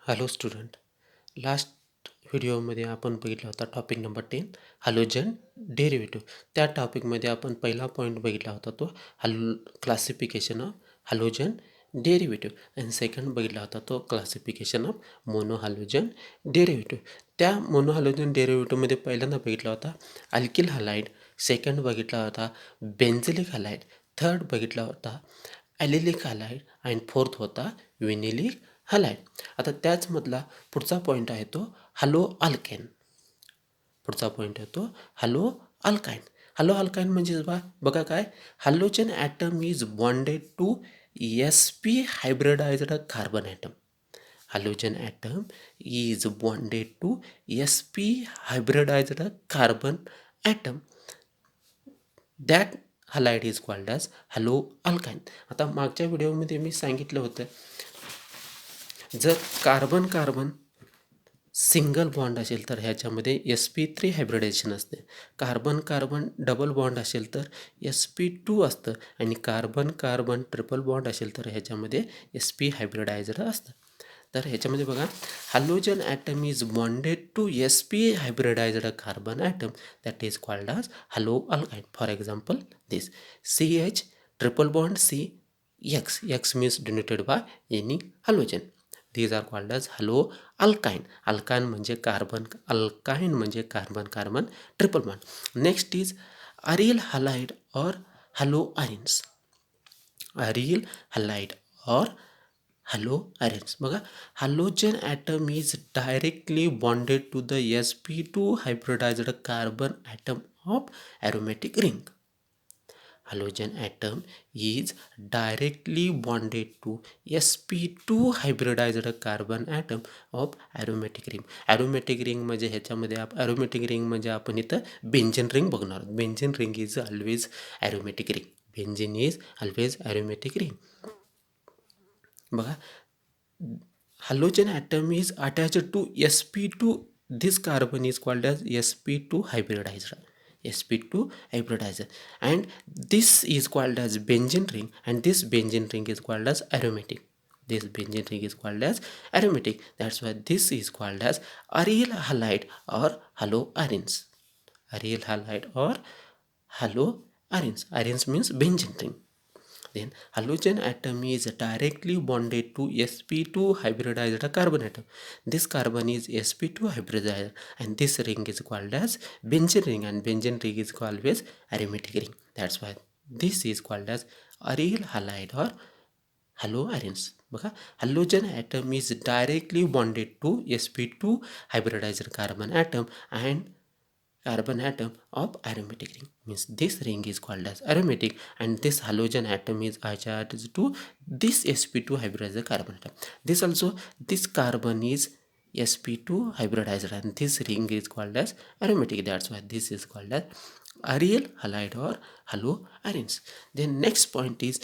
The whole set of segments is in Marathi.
Hello student. लास्ट व्हिडिओमध्ये आपण बघितला होता टॉपिक नंबर 10 हॅलोजन डेरिव्हेटिव्ह. त्या टॉपिकमध्ये आपण पहिला पॉईंट बघितला होता तो क्लासिफिकेशन ऑफ हॅलोजन डेरिव्हेटिव्ह आणि सेकंड बघितला होता तो क्लासिफिकेशन ऑफ मोनोहॅलोजन डेरिव्हेटिव्ह. त्या मोनोहॅलोजन डेरिव्हेटिव्हमध्ये पहिल्यांदा बघितला होता अल्किल हॅलाइड, सेकंड बघितला होता बेन्झिलिक हॅलाइड, थर्ड बघितला होता ॲलिलिक हॅलाइड आणि फोर्थ होता विनिलिक हॅलाइड. आता त्याचमधला पुढचा पॉईंट आहे तो हॅलो अल्केन. पुढचा पॉईंट आहे तो हॅलो अल्काइन. हॅलो अल्काइन म्हणजे बघा काय, halogen atom is bonded to sp hybridized carbon atom. Halogen atom is bonded to sp hybridized carbon atom. That halide is called as halo alkyne. आता मागच्या व्हिडिओमध्ये मी सांगितलं होतं, जर कार्बन कार्बन सिंगल बॉन्ड असेल तर ह्याच्यामध्ये sp3 हायब्रिडायझेशन असते. कार्बन कार्बन डबल बॉन्ड असेल तर sp2 असतं आणि कार्बन कार्बन ट्रिपल बॉन्ड असेल तर ह्याच्यामध्ये sp हायब्रिडायझर असतं. तर ह्याच्यामध्ये बघा, halogen atom is bonded to sp hybridized carbon atom that is called as halo alkyne. For example this CH triple bond C X. X means denoted by any halogen. These are called as halo alkyne. Alkyne म्हणजे कार्बन, अल्काइन म्हणजे carbon carbon triple bond. Next is aryl halide or haloarenes. aryl halide or haloarenes. बघा, halogen atom is directly bonded to the sp2 hybridized carbon atom of aromatic ring. Halogen atom is directly bonded to sp2 hybridized carbon atom of aromatic ring. aromatic ring म्हणजे ह्याच्यामध्ये aromatic ring म्हणजे आपण इथं बेंझिन रिंग बघणार आहोत. Benzene ring is always aromatic ring. Benzene is always aromatic ring. बघा, halogen atom is attached to sp2. This carbon is called as sp2 hybridized. sp2 hybridized, and this is called as benzene ring, and this benzene ring is called as aromatic. This benzene ring is called as aromatic. That's why this is called as aryl halide or haloarenes. Aryl halide or haloarenes. Arenes means benzene ring. Then halogen atom is directly bonded to sp2 hybridized carbon atom. This carbon is sp2 hybridized, and this ring is called as benzene ring, and benzene ring is called as aromatic ring. That's why this is called as aryl halide or haloarenes. बघा, halogen atom is directly bonded to sp2 hybridized carbon atom and carbon atom of aromatic ring. Means this ring is called as aromatic, and this halogen atom is attached to this sp2 hybridized carbon atom. This also, this carbon is sp2 hybridized, and this ring is called as aromatic. That's why this is called as aryl halide or haloarenes. Then next point is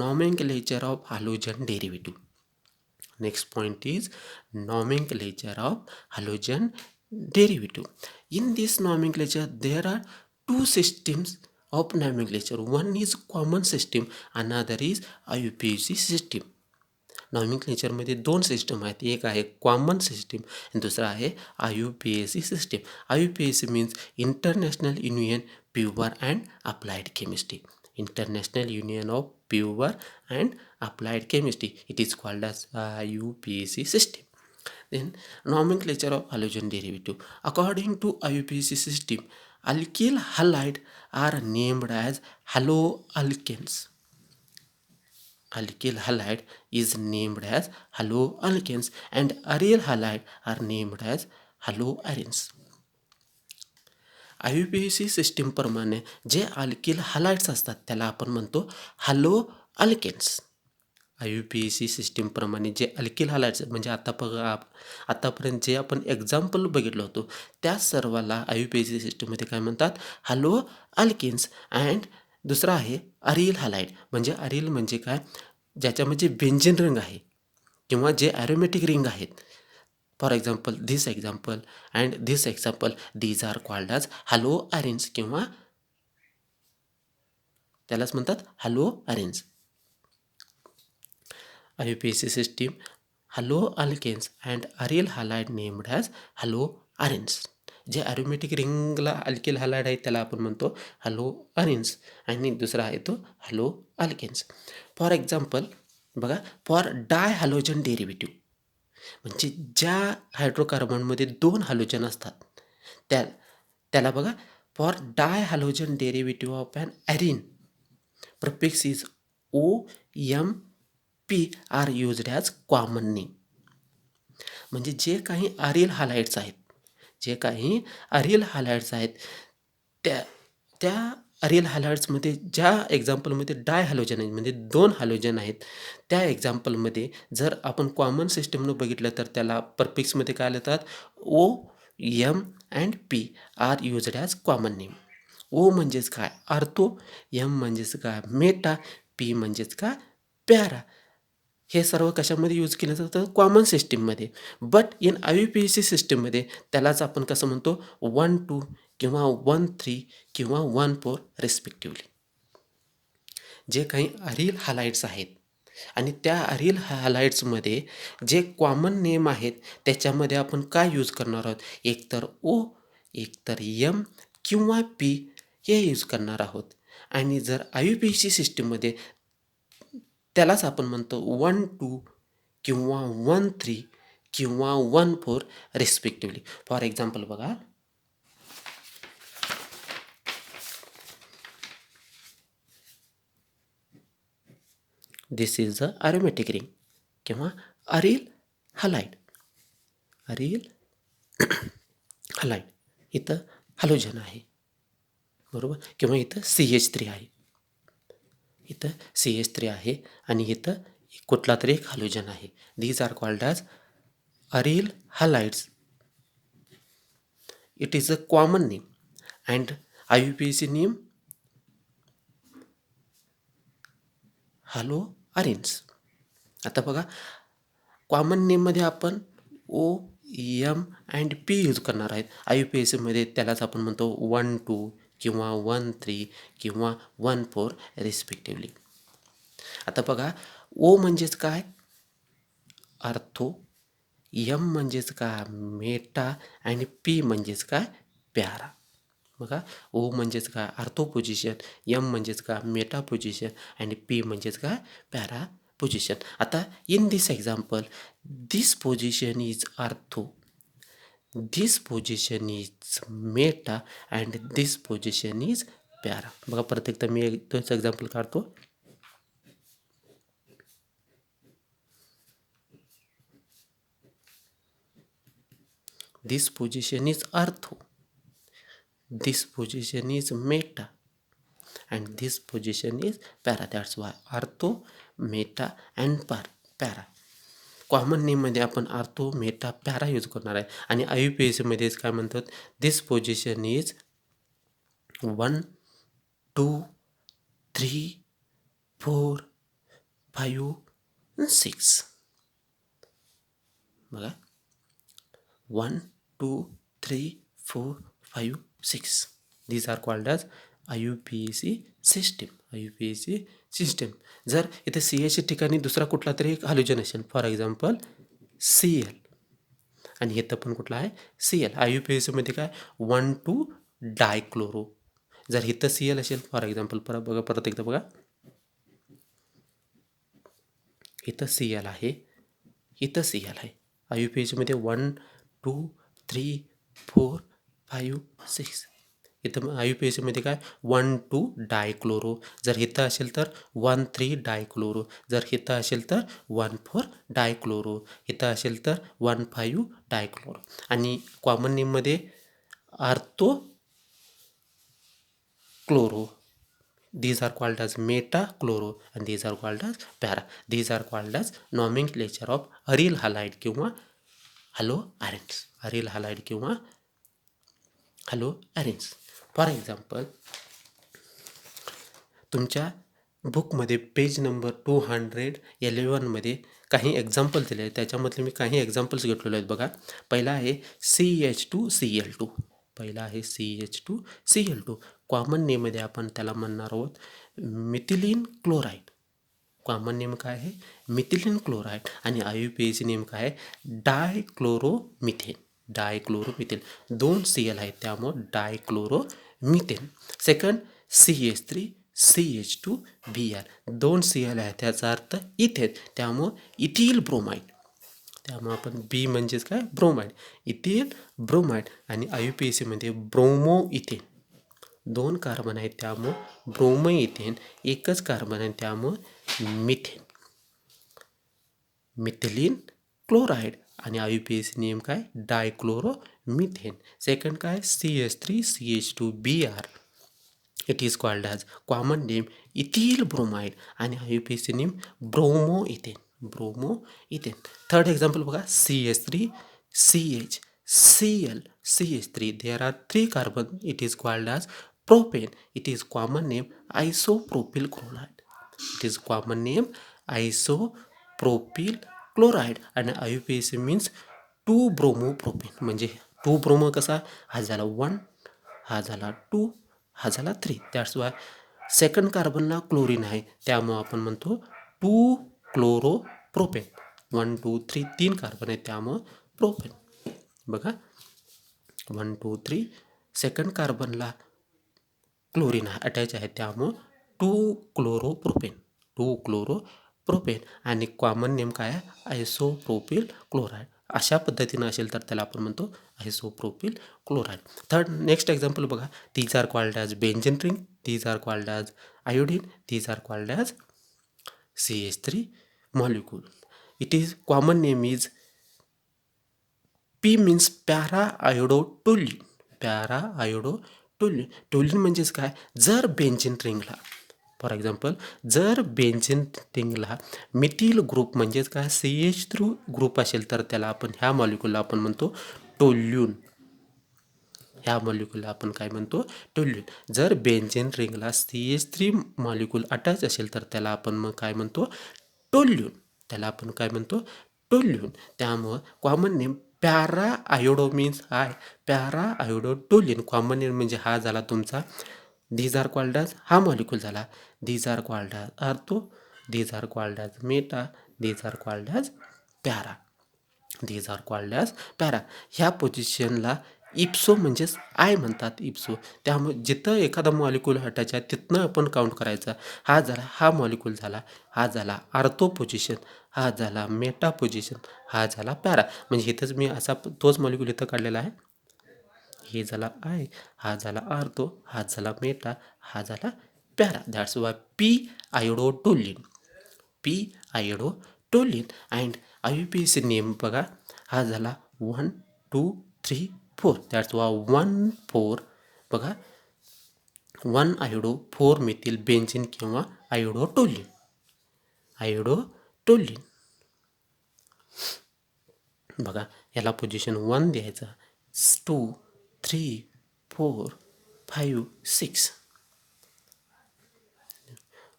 nomenclature of halogen derivative. Next point is nomenclature of halogen derivative. In this nomenclature, there are two systems of nomenclature. One is common system, another is IUPAC system. नॉमिनक्लेचरमध्ये दोन सिस्टम आहेत. एक आहे कॉमन सिस्टीम आणि दुसरा आहे IUPAC system. IUPAC means international union pure and applied chemistry. International Union of Pure and Applied Chemistry. It is called as IUPAC system. Then nomenclature of halogen derivative. According to IUPAC system, alkyl halide are named as haloalkanes. Alkyl halide is named as haloalkanes, and aryl halide are named as haloarenes. IUPAC सिस्टीमप्रमाणे जे अल्किल हॅलाइड्स असतात त्याला आपण म्हणतो हॅलो अल्केन्स. IUPAC सिस्टीमप्रमाणे जे अल्किल हॅलाइड्स म्हणजे आतापर्यंत जे आपण एक्झाम्पल बघितलं होतो त्या सर्वाला IUPAC सिस्टीममध्ये काय म्हणतात, हॅलो अल्केन्स. अँड दुसरा आहे अरिल हॅलाइड. म्हणजे अरिल म्हणजे काय, ज्याच्यामध्ये बेंझिन रिंग आहे किंवा जे ॲरोमॅटिक रिंग आहेत. For example, this example and this example, these are called as haloarenes किंवा त्यालाच म्हणतात haloarenes. IUPAC system halo alkanes and aryl halide named as halo arenes. जे ॲरोमॅटिक रिंगला अल्किल हॅलाइड आहे त्याला आपण म्हणतो हॅलो अरेन्स आणि दुसरा आहे तो हॅलो अल्केन्स. फॉर एक्झाम्पल बघा, फॉर डाय हॅलोजन डेरिव्हेटिव्ह म्हणजे ज्या हायड्रोकार्बनमध्ये 2 हॅलोजन असतात त्याला बघा, for di halogen derivative of an arene prefix is O M P are used as common name. म्हणजे जे काही अरिल हॅलाइड्स आहेत, त्या त्या अरिल हॅलाइड्समध्ये ज्या एक्झाम्पलमध्ये डाय हॅलोजन आहेत म्हणजे 2 हॅलोजन आहेत, त्या एक्झाम्पलमध्ये जर आपण कॉमन सिस्टमनं बघितलं तर त्याला परफिक्समध्ये काय लिहितात, O M and P R used as common name. O म्हणजेच काय, आर्थो. एम म्हणजेच काय, मेटा. पी म्हणजेच काय, पॅरा. हे सर्व कशामध्ये यूज केलं जातं, कॉमन सिस्टीममध्ये. बट इन IUPAC सिस्टीममध्ये त्यालाच आपण कसं म्हणतो, 1-2 किंवा 1-3 किंवा 1-4 रिस्पेक्टिव्हली. जे काही अरिल हॅलाइड्स आहेत आणि त्या अरिल हॅलाइड्समध्ये जे कॉमन नेम आहेत त्याच्यामध्ये आपण काय यूज करणार आहोत, एकतर ओ, एकतर एम किंवा पी हे यूज करणार आहोत. आणि जर IUPAC सिस्टीममध्ये त्यालाच आपण म्हणतो 1-2 किंवा 1-3 किंवा 1-4 रिस्पेक्टिव्हली. फॉर एक्झाम्पल बघा, दिस इज अ अरोमॅटिक रिंग किंवा अरिल हॅलाइड. इथं हॅलोजन आहे, बरोबर, किंवा इथं CH3 आहे, आणि इथं कुठला तरी एक हॅलोजन आहे. These are called as aryl halides. It is a common name and IUPAC name halo arenes. आता बघा, कॉमन नेममध्ये आपण O M and P use करणार आहेत. IUPACमध्ये त्यालाच आपण म्हणतो 1-2 किंवा 1-3 किंवा 1-4 रिस्पेक्टिव्हली. आता बघा, ओ म्हणजेच काय, आर्थो. एम म्हणजेच काय, मेटा. आणि पी म्हणजेच काय, पॅरा. बघा, ओ म्हणजेच काय, आर्थो पोझिशन. एम म्हणजेच काय, मेटा पोझिशन. आणि पी म्हणजेच काय, पॅरा पोझिशन. आता in this example, this position is ortho, this position is meta and this position is para. बघा, परत एकदा मी तोच एक्झाम्पल काढतो. This position is ortho, this position is meta and this position is para. That's why artho, meta and para. Common नेममध्ये आपण आर्थो, मेटा, पॅरा यूज करणार आहे. आणि IUPACमध्येच काय म्हणतात, दिस पोझिशन इज 1, 2, 3, 4, 5, 6. बघा, 1, 2, 3, 4, 5, 6. These are called as IUPAC system. जर इथे CH ठिकाणी दुसरा कुठला तरी एक हॅलोजन असेल, फॉर एक्झाम्पल Cl, आणि इथं पण कुठला आहे, Cl. IUPACमध्ये काय, 1-2 डायक्लोरो. जर इथं Cl असेल, फॉर एक्झाम्पल परत एकदा बघा, इथं Cl आहे, इथं Cl आहे. IUPACमध्ये 1, 2, 3, 4, 5, 6. इथं IUPACमध्ये काय, 1-2 डायक्लोरो. जर इथं असेल तर 1-3 डायक्लोरो. जर इथं असेल तर 1-4 डायक्लोरो. इथं असेल तर 1-5 डायक्लोरो. आणि कॉमन नेममध्ये ortho chloro. These are called as meta-chloro and these are called as para. These are called as nomenclature of aryl halide किंवा haloarenes. Aryl halide किंवा haloarenes. फॉर एक्झाम्पल, तुमच्या बुकमध्ये पेज नंबर 211मध्ये काही एक्झाम्पल दिले आहेत. त्याच्यामधले मी काही एक्झाम्पल्स घेतलेले आहेत. बघा, पहिला आहे CH2Cl2. पहिला आहे CH2Cl2. कॉमन नेममध्ये आपण त्याला म्हणणार आहोत मिथिलीन क्लोराईड. कॉमन नेम काय आहे, मिथिलीन क्लोराईड आणि IUPAC नेम काय आहे डायक्लोरोमिथेन. डायक्लोरोमिथेन 2 Cl आहेत त्यामुळं डायक्लोरोमिथेन. सेकंड CH3CH2Br 2 Cl आहे त्याचा अर्थ इथेन त्यामुळं इथिल ब्रोमाइड. त्यामुळे आपण बी म्हणजेच काय ब्रोमाइड, इथिल ब्रोमाइड. आणि IUPAC मध्ये ब्रोमो इथेन 2 कार्बन आहेत त्यामुळं ब्रोमो इथेन. एकच कार्बन आहे त्यामुळं मिथेन. मिथिलीन क्लोराईड आणि IUPAC नेम काय डायक्लोरोमिथेन. सेकंड काय CH3CH2Br it is called as common name ethyl bromide आणि IUPAC name bromo ethane. Bromo ethane. Third example बघा CH3CHCl there are 3 carbon it is called as propane. It is common name isopropyl chloride. It is common name isopropyl chloride आणि IUPAC मीन्स 2 ब्रोमो प्रोपेन. म्हणजे 2 ब्रोमो कसा हा झाला 1, हा झाला 2, हा झाला 3. दॅट्स वाय सेकंड कार्बनला क्लोरीन आहे त्यामुळं आपण म्हणतो 2 क्लोरोप्रोपेन. 1 2 3 3 कार्बन आहेत त्यामुळं प्रोपेन. बघा 1 2 3 सेकंड कार्बनला क्लोरीन अटॅच आहे त्यामुळं 2 क्लोरोप्रोपेन. 2 क्लोरोप्रोपेन आणि कॉमन नेम काय आहे आयसोप्रोपिल क्लोराईड. अशा पद्धतीनं असेल तर त्याला आपण म्हणतो isopropyl chloride. Third next example बघा these are called as benzene ring, these are called as iodine, these are called as CH3 molecule. It is common name is P means para iodotoluene. para iodotoluene. टोल्युन म्हणजेच काय जर बेंझिन रिंगला फॉर एक्झाम्पल जर बेंझिन रिंगला मिथिल ग्रुप म्हणजेच काय CH3 ग्रुप असेल तर त्याला आपण ह्या मॉलिक्यूलला आपण म्हणतो टोल्युन. ह्या मॉलिक्यूलला आपण काय म्हणतो टोल्युन. जर बेंझिन रिंगला CH3 मॉलिक्यूल अटॅच असेल तर त्याला आपण मग काय म्हणतो टोल्युन. त्याला आपण काय म्हणतो टोल्युन. त्यामुळं common name para iodo means काय पॅरा आयोडोटोल्युन. कॉमन नेम म्हणजे हा झाला तुमचा दीज आर कॉल्ड ॲज हा मॉलिक्यूल झाला. These are called as ortho, these are called as meta, these are called as para. These are called as para. ह्या पोझिशनला इप्सो म्हणजेच आय म्हणतात इप्सो. त्यामुळे जिथं एखादा मॉलिक्यूल अटॅच आहे तिथनं आपण काउंट करायचा. हा झाला हा मॉलिक्यूल झाला, हा झाला आर्थो पोझिशन, हा झाला मेटा पोझिशन, हा झाला पॅरा. म्हणजे इथंच मी असा तोच मॉलिक्यूल इथं काढलेला आहे. हे झाला आय, हा झाला आर्थो, हा झाला मेटा, हा झाला para. That's why P iodotoluene. P iodotoluene and IUPAC name बघा हा झाला 1 2 3 4. दॅट्स वाय 1 4 बघा 1 आयोडो 4 मिथिल बेंझिन किंवा आयोडोटोल्युन. आयोडोटोल्युन बघा याला पोझिशन 1 द्यायचा 2 3 4 5 6.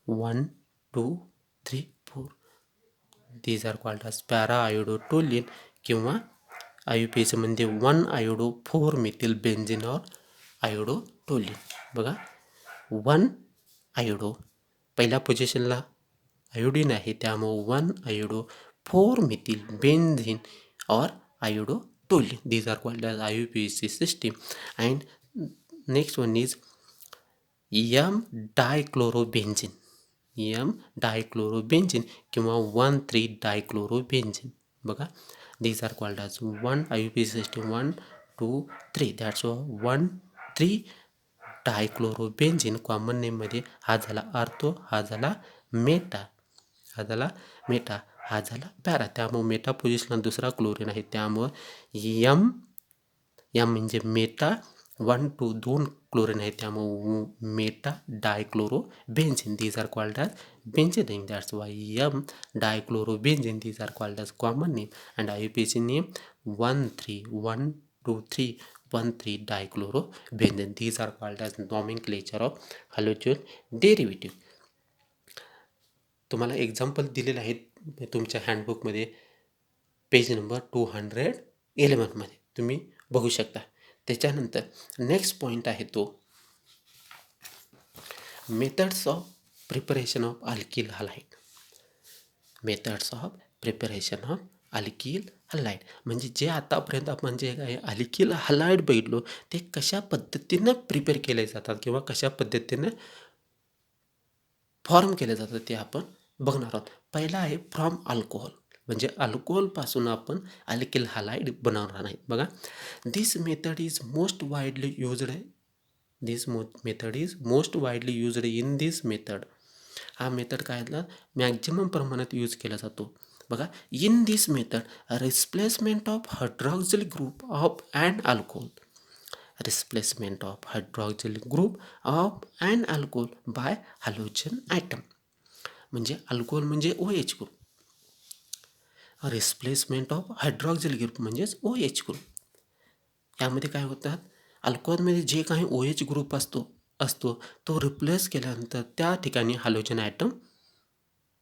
1 2 3 4. These are called as para iodotoluene किंवा IUPAC मध्ये 1 आयोडो 4 मिथिल बेंझिन और आयोडोटोल्युन. बघा 1 आयोडो पहिल्या पोझिशनला आयोडीन आहे त्यामुळे 1 आयोडो 4 मिथिल बेंझिन और iodotoluene. These are called as IUPAC system. And next one is M dichlorobenzene. M dichlorobenzene किंवा 1,3 डायक्लोरोबेंझिन. बघा these are called as 1 IUPAC system 1 2 3. That's 1 3 dichlorobenzene. Common नेममध्ये हा झाला आर्थो, हा झाला मेटा, हा झाला मेटा, हा झाला पॅरा. त्यामुळे मेटा पोझिशनला दुसरा क्लोरीन आहे त्यामुळं M म्हणजे मेटा 1 2 2 क्लोरीन आहे त्यामुळे meta dichlorobenzene. These are called as benzene ring. That's why M dichlorobenzene. These are called as common name and IUPAC name 1 3 1 2 3 1 3 dichlorobenzene. These are called as nomenclature of halogen derivative. तुम्हाला एक्झाम्पल दिलेले आहेत तुमच्या हँडबुकमध्ये पेज नंबर 211 मध्ये तुम्ही बघू शकता. त्याच्यानंतर नेक्स्ट पॉईंट आहे तो methods of preparation of alkyl halide. Methods of preparation of alkyl halide. म्हणजे जे आतापर्यंत आपण जे काय अल्किल हलाईड बघितलो ते कशा पद्धतीनं प्रिपेअर केले जातात किंवा कशा पद्धतीनं फॉर्म केले जातात ते आपण बघणार आहोत. पहिला आहे फ्रॉम अल्कोहोल. म्हणजे अल्कोहोलपासून आपण अल्किल हलाईड बनवणार आहे. बघा, this method is most widely used. Method is most widely used in this method. हा मेथड काय मॅक्झिमम प्रमाणात यूज केला जातो. बघा, in this method replacement of hydroxyl group of and alcohol. Replacement of hydroxyl group of and alcohol by halogen atom. म्हणजे अल्कोहोल म्हणजे OH ग्रुप. रिप्लेसमेंट ऑफ हायड्रॉक्सिल ग्रुप म्हणजेच OH ग्रुप. यामध्ये काय होतात, अल्कोहोलमध्ये जे काही OH ग्रुप असतो तो रिप्लेस केल्यानंतर त्या ठिकाणी हॅलोजन ॲटम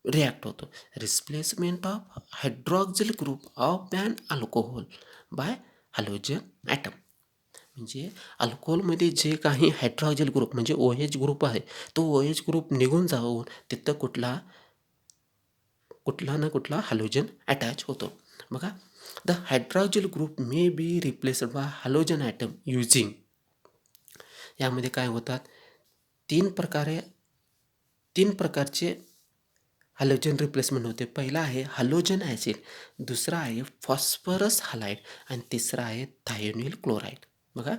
रिॲक्ट होतो. Replacement of hydroxyl group of and alcohol by halogen atom. म्हणजे अल्कोहोलमध्ये जे काही हायड्रॉक्सिल ग्रुप म्हणजे OH ग्रुप आहे तो OH ग्रुप निघून जाऊन तिथं कुठला ना कुठला हॅलोजन अटॅच होतो. बघा, the hydroxyl group may be replaced by halogen atom using. यामध्ये काय होतात, तीन प्रकारचे हॅलोजन रिप्लेसमेंट होते. पहिला आहे हॅलोजन ॲसिड, दुसरा आहे फॉस्फरस हलाईड आणि तिसरा आहे थायोनिल क्लोराईड. बघा,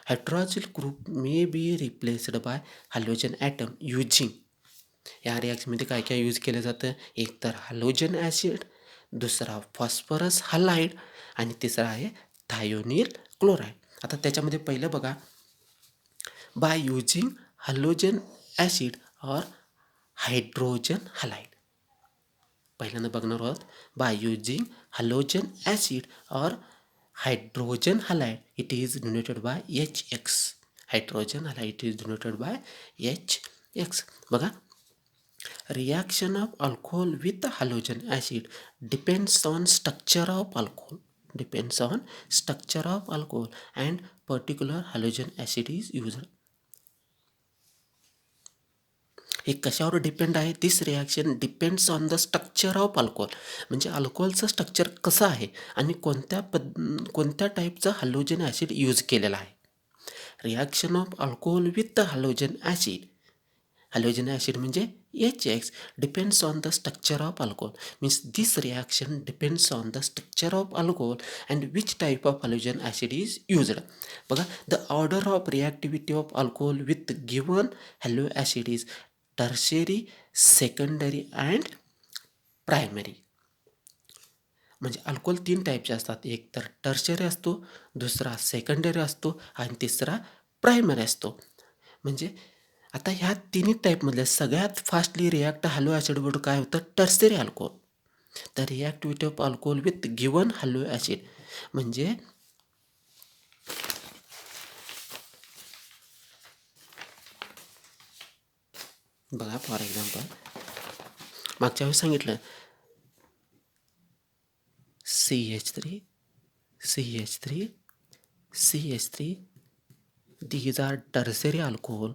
hydroxyl group may be replaced by halogen atom using. या रिॲक्शनमध्ये काय काय यूज केलं जातं, एक तर हॅलोजन ॲसिड, दुसरा फॉस्फरस हलाईड आणि तिसरा आहे थायोनिल क्लोराईड. आता त्याच्यामध्ये पहिलं बघा, बाय यूजिंग हॅलोजन ॲसिड और हायड्रोजन हलाईड. पहिल्यांदा बघणार आहोत, बाय यूजिंग हॅलोजन ॲसिड और hydrogen halide it is denoted by HX. Hydrogen halide it is denoted by HX. बघा, reaction of alcohol with halogen acid depends on structure of alcohol and particular halogen acid is used. हे कशावर डिपेंड आहे, this reaction depends on the structure of alcohol. म्हणजे अल्कोहोलचं स्ट्रक्चर कसं आहे आणि कोणत्या टाईपचा हॅलोजन ॲसिड यूज केलेला आहे. Reaction of alcohol with halogen acid. Halogen acid म्हणजे HX depends on the structure of alcohol. Means this reaction depends on the structure of alcohol and which type of halogen acid is used. बघा, the order of reactivity of alcohol with given halo acid is tertiary, secondary and primary. म्हणजे अल्कोहोल 3 टाईपचे असतात, एक तर टर्शरी असतो, दुसरा सेकंडरी असतो आणि तिसरा प्रायमरी असतो. म्हणजे आता ह्या तिन्ही टाईपमधल्या सगळ्यात फास्टली रिॲक्ट हॅलो ॲसिडवर काय होतं, टर्शरी अल्कोहोल. तर reactivity of alcohol with given halo acid म्हणजे बघा, फॉर एक्झाम्पल मागच्या वेळेस सांगितलं CH3 these are tertiary alcohol.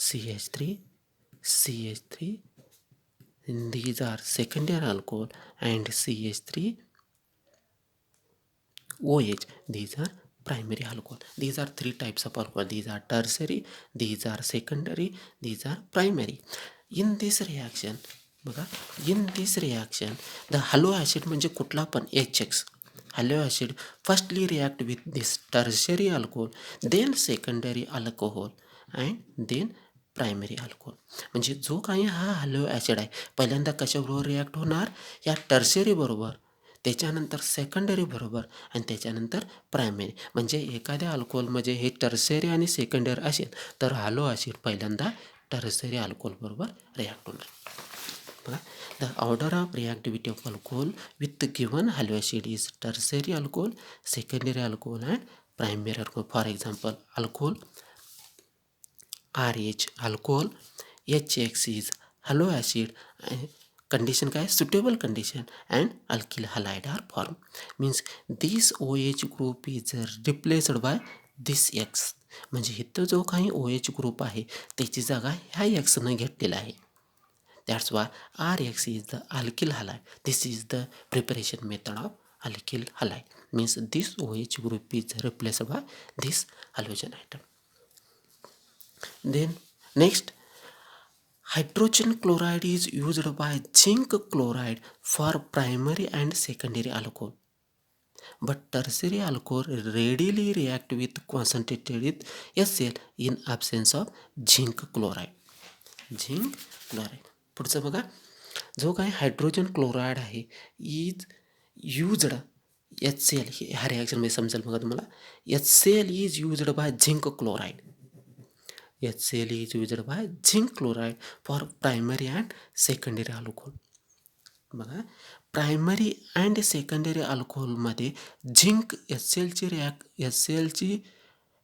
CH3 these are secondary alcohol and CH3OH these are primary alcohol. These are 3 types of alcohol. These are tertiary, these are secondary, these are primary. In this reaction बघा, in this reaction the halo acid म्हणजे कुठला पण HX halo acid firstly react with this tertiary alcohol, then secondary alcohol and then primary alcohol. म्हणजे जो काही हा हॅलो ॲसिड आहे पहिल्यांदा कशाबरोबर रिॲक्ट होणार, या टर्शरी बरोबर, त्याच्यानंतर सेकंडरी बरोबर आणि त्याच्यानंतर प्रायमरी. म्हणजे एखाद्या अल्कोहोलमध्ये हे टर्शरी आणि सेकंडरी असेल तर हॅलो ॲसिड पहिल्यांदा टर्शरी अल्कोहोलबरोबर रिॲक्ट होणार. बघा, the order of reactivity of alcohol with given halo acid is tertiary alcohol, secondary alcohol and primary alcohol. For example alcohol RH alcohol, HX is halo acid, condition काय, suitable condition and alkyl halide are form. Means this OH group is replaced by this X. म्हणजे इथं जो काही OH ग्रुप आहे त्याची जागा ह्या Xनं घेतलेला आहे. That's why RX is the alkyl halide. This is the preparation method of alkyl halide. Means this OH group is replaced by this halogen atom. Then next, hydrogen chloride is used by zinc chloride for primary and secondary alcohol. But tertiary alcohol readily react with concentrated HCl in absence of zinc chloride. Zinc chloride. पुढचं बघा, जो काही हायड्रोजन क्लोराईड आहे इज यूज्ड HCl, ह्या रिॲक्शनमध्ये समजेल बघा तुम्हाला. HCl is used by zinc chloride. HCl is used by zinc chloride for primary and secondary alcohol. बघा, प्रायमरी अँड सेकंडरी अल्कोहोलमध्ये झिंक HClची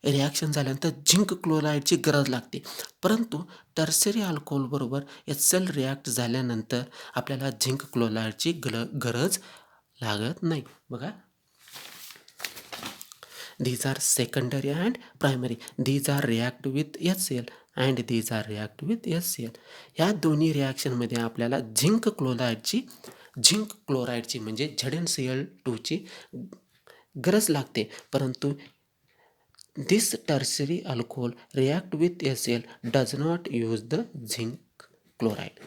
रिॲक्शन झाल्यानंतर झिंक क्लोराईडची गरज लागते. परंतु टर्सरी अल्कोहोलबरोबर HCl रिॲक्ट झाल्यानंतर आपल्याला झिंक क्लोराईडची गरज लागत नाही. बघा, these are secondary and primary. These are react with HCl and these are react with HCl. ह्या दोन्ही रिॲक्शनमध्ये आपल्याला झिंक क्लोराईडची म्हणजे ZnCl2ची गरज लागते. परंतु this tertiary alcohol react with HCl does not use the zinc chloride.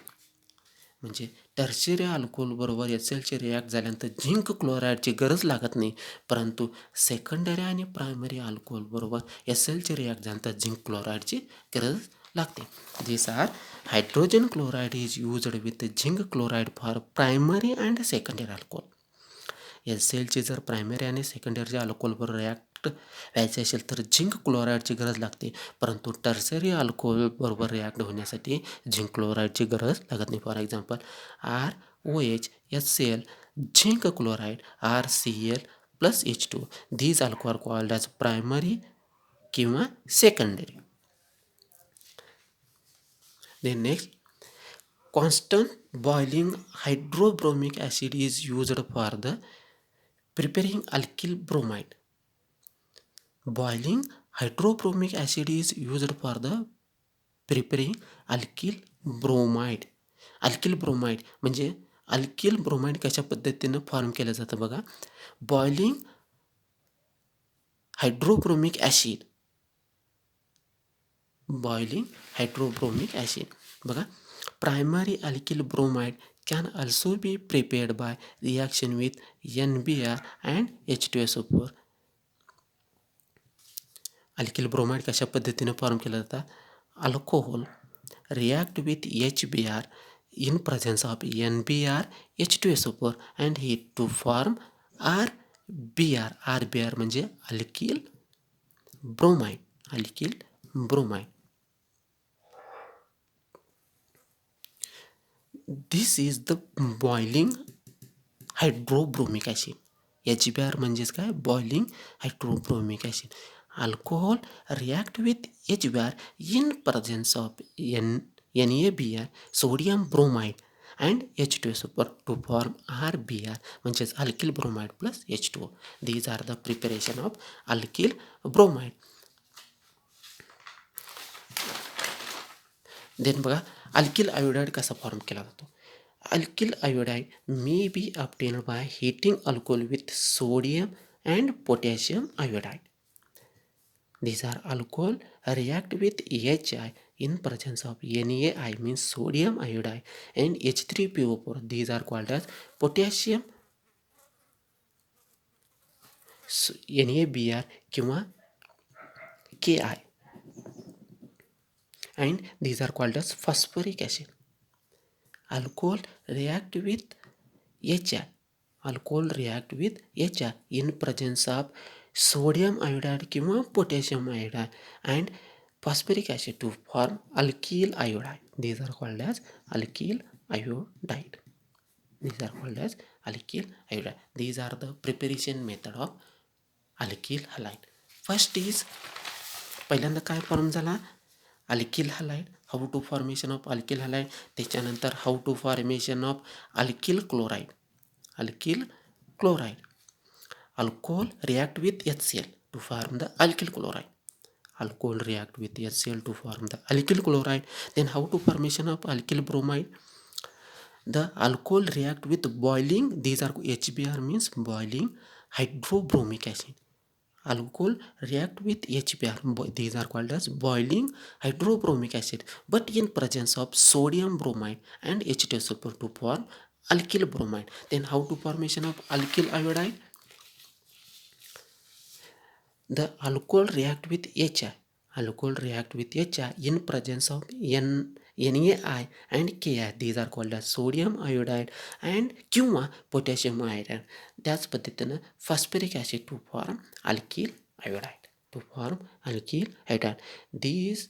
म्हणजे टर्शियरी अल्कोहोल बरोबर HClचे रिॲक्ट झाल्यानंतर झिंक क्लोराईडची गरज लागत नाही. परंतु सेकंडरी आणि प्रायमरी अल्कोहोल बरोबर HClचे रिॲक्ट झाल्यानंतर झिंक क्लोराईडची गरज लागते. This are hydrogen chloride is used with zinc chloride for primary and secondary alcohol. HClची जर प्रायमरी आणि सेकंडरीच्या अल्कोहोलबरोबर रिॲक्ट व्हायचे असेल तर झिंक क्लोराईडची गरज लागते. परंतु टर्सरी अल्कोहोल बरोबर रिॲक्ट होण्यासाठी झिंक क्लोराईडची गरज लागत नाही. For example ROH HCl zinc chloride RCl plus H2. These alcohol called as primary किंवा secondary. Then next, constant boiling hydrobromic acid is used for the preparing alkyl bromide. Boiling hydrobromic acid is used for the preparing alkyl bromide. Alkyl bromide म्हणजे अल्किल ब्रोमाइड कशा पद्धतीनं फॉर्म केलं जातं बघा. बॉइलिंग हायड्रोब्रोमिक ॲसिड, बघा, primary alkyl bromide can also be prepared by reaction with NBr and H2SO4. Alkyl bromide कशा पद्धतीने फॉर्म केला जातात. Alcohol react with HBr in presence of NBr H2SO4 and heat to form RBr. RBr म्हणजे alkyl bromide. This is the boiling hydrobromic acid. HBr म्हणजेच काय, boiling hydrobromic acid. Alcohol react with HBr in presence of NaBr sodium bromide and H2SO4 to form RBr म्हणजेच alkyl bromide plus H2O. These are the preparation of alkyl bromide. Then बघा, अल्किल आयोडाईड कसा फॉर्म केला जातो. Alkyl iodide may be obtained by heating alcohol with sodium and potassium iodide. These are alcohol react with HI in presence of NaI means sodium iodide and H3PO4. These are called as potassium NaBr किंवा Ki, and these are called as phosphoric acid. Alcohol react with HI. Alcohol react with HI in presence of sodium iodide किंवा potassium iodide and phosphoric acid to form alkyl iodide. These are called as alkyl iodide. These are the preparation method of alkyl halide. First is, पहिल्यांदा काय फॉर्म झाला, alkyl halide. How to formation of alkyl halide. त्याच्यानंतर how to formation of alkyl chloride. Alcohol react with HCl to form the alkyl chloride. Then how to formation of alkyl bromide. The alcohol react with boiling. These are HBr means boiling hydrobromic acid. Alcohol react with HBr. These are called as boiling hydrobromic acid. But in presence of sodium bromide and H2 sulfur to form alkyl bromide. Then how to formation of alkyl iodide? The alcohol react with HI. Alcohol react with HI in presence of NaI and Ki. These are called as sodium iodide and किंवा potassium iodide. त्याच पद्धतीनं phosphoric acid to form alkyl iodide. To form alkyl iodide. These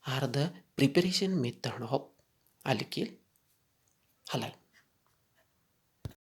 are the preparation method of alkyl halide.